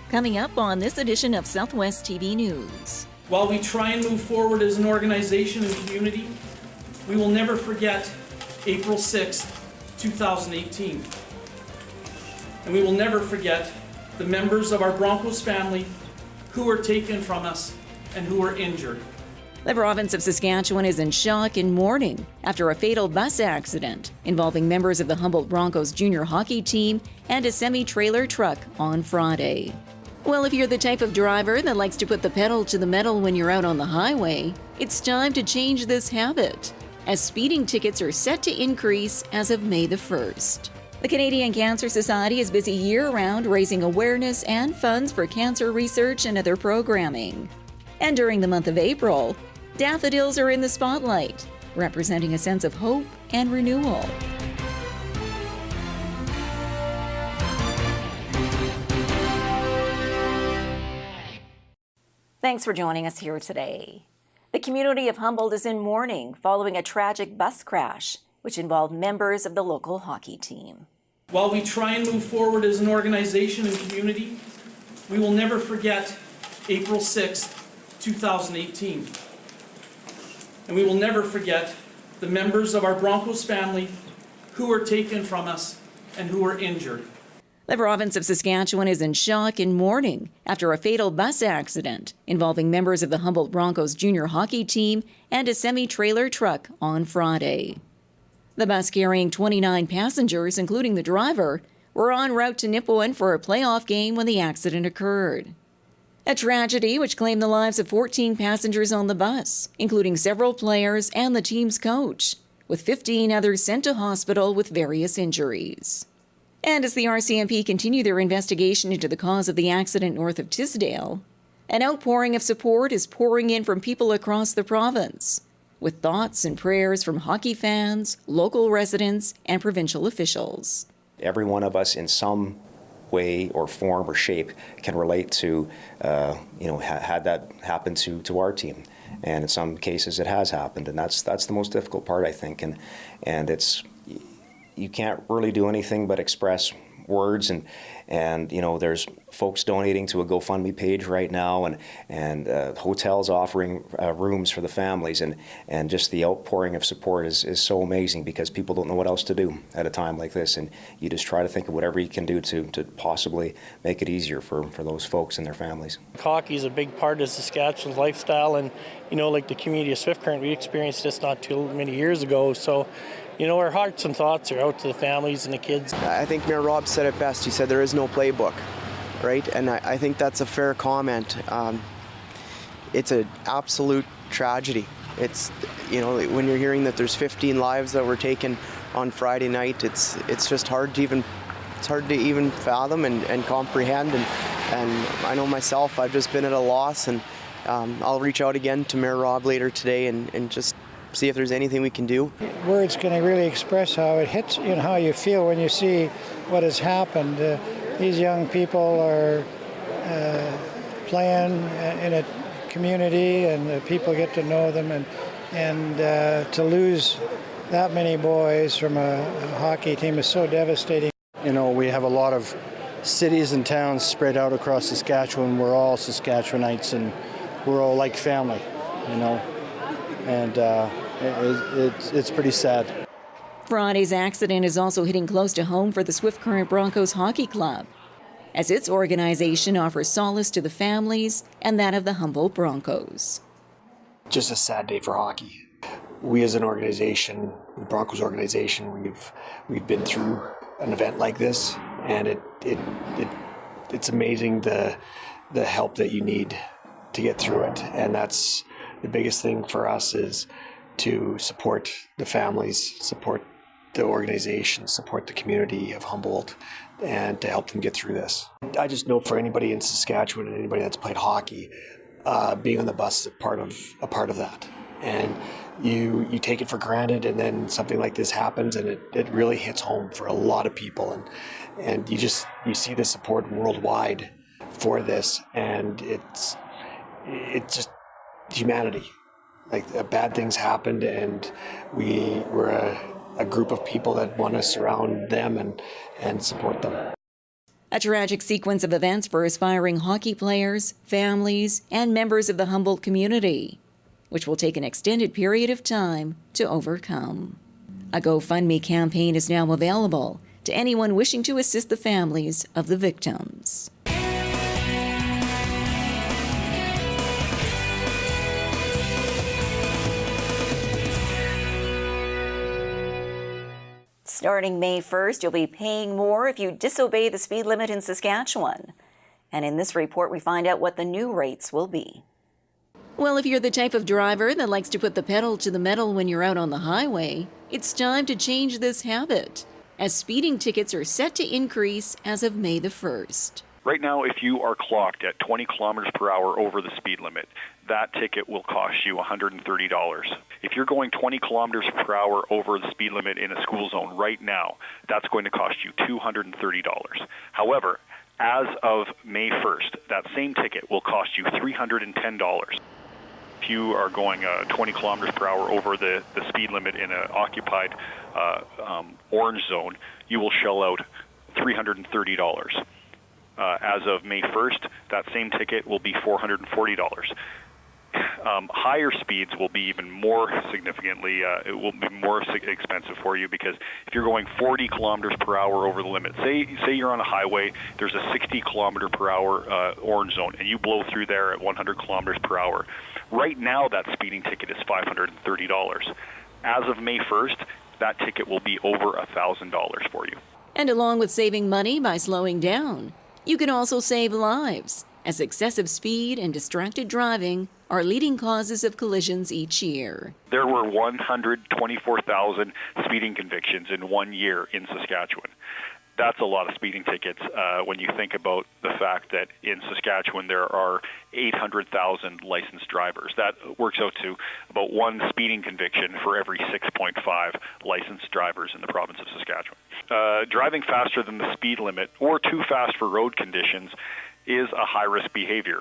Coming up on this edition of Southwest TV News. While we try and move forward as an organization and community, we will never forget April 6th, 2018. And we will never forget the members of our Broncos family who were taken from us and who were injured. The province of Saskatchewan is in shock and mourning after a fatal bus accident involving members of the Humboldt Broncos junior hockey team and a semi-trailer truck on Friday. Well, if you're the type of driver that likes to put the pedal to the metal when you're out on the highway, it's time to change this habit, as speeding tickets are set to increase as of May the 1st. The Canadian Cancer Society is busy year-round raising awareness and funds for cancer research and other programming. And during the month of April, daffodils are in the spotlight, representing a sense of hope and renewal. Thanks for joining us here today. The community of Humboldt is in mourning following a tragic bus crash, which involved members of the local hockey team. While we try and move forward as an organization and community, we will never forget April 6th, 2018. And we will never forget the members of our Broncos family who were taken from us and who were injured. The province of Saskatchewan is in shock and mourning after a fatal bus accident involving members of the Humboldt Broncos junior hockey team and a semi-trailer truck on Friday. The bus carrying 29 passengers, including the driver, were en route to Nipawin for a playoff game when the accident occurred. A tragedy which claimed the lives of 14 passengers on the bus, including several players and the team's coach, with 15 others sent to hospital with various injuries. And as the RCMP continue their investigation into the cause of the accident north of Tisdale, an outpouring of support is pouring in from people across the province, with thoughts and prayers from hockey fans, local residents, and provincial officials. Every one of us in some way or form or shape can relate to, had that happen to our team. And in some cases it has happened, and that's the most difficult part, I think. And it's, you can't really do anything but express words, and there's folks donating to a GoFundMe page right now, and hotels offering rooms for the families, and just the outpouring of support is so amazing, because people don't know what else to do at a time like this, and you just try to think of whatever you can do to possibly make it easier for those folks and their families. Hockey is a big part of Saskatchewan's lifestyle, and like the community of Swift Current, we experienced this not too many years ago, so our hearts and thoughts are out to the families and the kids. I think Mayor Rob said it best. He said there is no playbook, right? And I think that's a fair comment. It's an absolute tragedy. It's, when you're hearing that there's 15 lives that were taken on Friday night, it's just hard to even fathom and comprehend. And I know myself, I've just been at a loss, and I'll reach out again to Mayor Rob later today and just see if there's anything we can do. Words can really express how it hits, how you feel when you see what has happened. These young people are playing in a community, and people get to know them, and to lose that many boys from a hockey team is so devastating. We have a lot of cities and towns spread out across Saskatchewan. We're all Saskatchewanites, and we're all like family, and it's pretty sad. Friday's accident is also hitting close to home for the Swift Current Broncos Hockey Club, as its organization offers solace to the families and that of the Humboldt Broncos. Just a sad day for hockey. We as an organization, the Broncos organization, we've been through an event like this, and it's amazing the help that you need to get through it, and that's the biggest thing for us, is to support the families, support the organization, support the community of Humboldt, and to help them get through this. I just know for anybody in Saskatchewan and anybody that's played hockey, being on the bus is a part of that. And you take it for granted, and then something like this happens, and it really hits home for a lot of people. And you see the support worldwide for this, and it's just humanity. Like, bad things happened, and we're a group of people that want to surround them and support them. A tragic sequence of events for aspiring hockey players, families, and members of the Humboldt community, which will take an extended period of time to overcome. A GoFundMe campaign is now available to anyone wishing to assist the families of the victims. Starting May 1st, you'll be paying more if you disobey the speed limit in Saskatchewan. And in this report, we find out what the new rates will be. Well, if you're the type of driver that likes to put the pedal to the metal when you're out on the highway, it's time to change this habit, as speeding tickets are set to increase as of May the 1st. Right now, if you are clocked at 20 kilometers per hour over the speed limit, that ticket will cost you $130. If you're going 20 kilometers per hour over the speed limit in a school zone right now, that's going to cost you $230. However, as of May 1st, that same ticket will cost you $310. If you are going 20 kilometers per hour over the speed limit in an occupied orange zone, you will shell out $330. As of May 1st, that same ticket will be $440. Higher speeds will be even more significantly, it will be more expensive for you, because if you're going 40 kilometers per hour over the limit, say you're on a highway, there's a 60 kilometer per hour orange zone, and you blow through there at 100 kilometers per hour. Right now, that speeding ticket is $530. As of May 1st, that ticket will be over $1,000 for you. And along with saving money by slowing down, you can also save lives, as excessive speed and distracted driving are leading causes of collisions each year. There were 124,000 speeding convictions in 1 year in Saskatchewan. That's a lot of speeding tickets when you think about the fact that in Saskatchewan there are 800,000 licensed drivers. That works out to about one speeding conviction for every 6.5 licensed drivers in the province of Saskatchewan. Driving faster than the speed limit or too fast for road conditions is a high-risk behavior.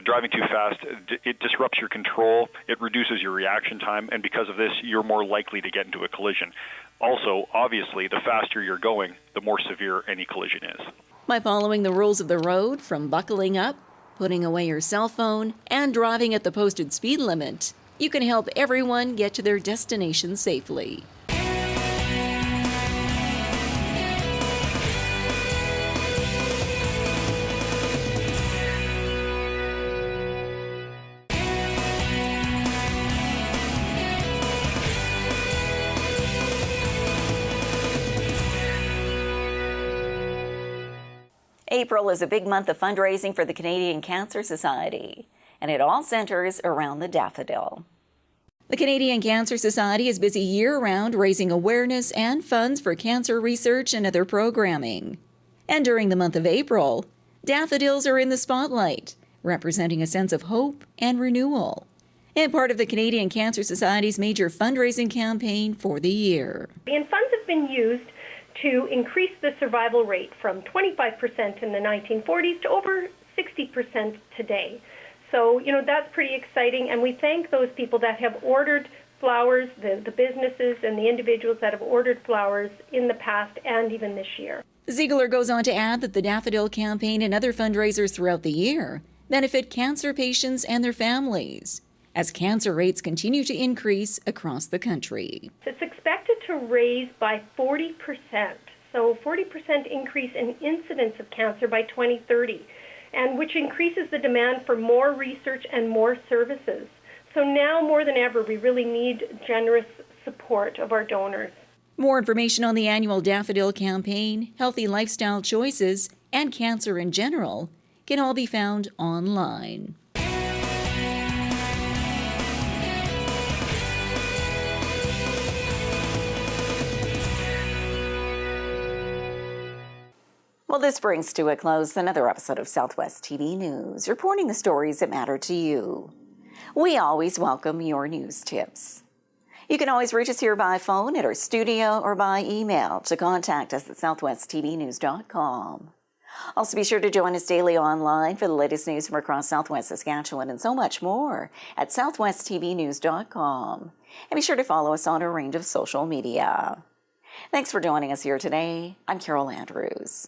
Driving too fast, it disrupts your control, it reduces your reaction time, and because of this, you're more likely to get into a collision. Also, obviously, the faster you're going, the more severe any collision is. By following the rules of the road, from buckling up, putting away your cell phone, and driving at the posted speed limit, you can help everyone get to their destination safely. April is a big month of fundraising for the Canadian Cancer Society, and it all centers around the daffodil. The Canadian Cancer Society is busy year-round raising awareness and funds for cancer research and other programming. And during the month of April, daffodils are in the spotlight, representing a sense of hope and renewal, and part of the Canadian Cancer Society's major fundraising campaign for the year. And funds have been used to increase the survival rate from 25% in the 1940s to over 60% today. So, that's pretty exciting, and we thank those people that have ordered flowers, the businesses and the individuals that have ordered flowers in the past and even this year. Ziegler goes on to add that the Daffodil Campaign and other fundraisers throughout the year benefit cancer patients and their families, as cancer rates continue to increase across the country. It's expected to raise by 40%, so 40% increase in incidence of cancer by 2030, and which increases the demand for more research and more services. So now more than ever, we really need generous support of our donors. More information on the annual Daffodil Campaign, healthy lifestyle choices, and cancer in general can all be found online. Well, this brings to a close another episode of Southwest TV News, reporting the stories that matter to you. We always welcome your news tips. You can always reach us here by phone at our studio or by email to contact us at southwesttvnews.com. Also, be sure to join us daily online for the latest news from across Southwest Saskatchewan and so much more at southwesttvnews.com. And be sure to follow us on a range of social media. Thanks for joining us here today. I'm Carol Andrews.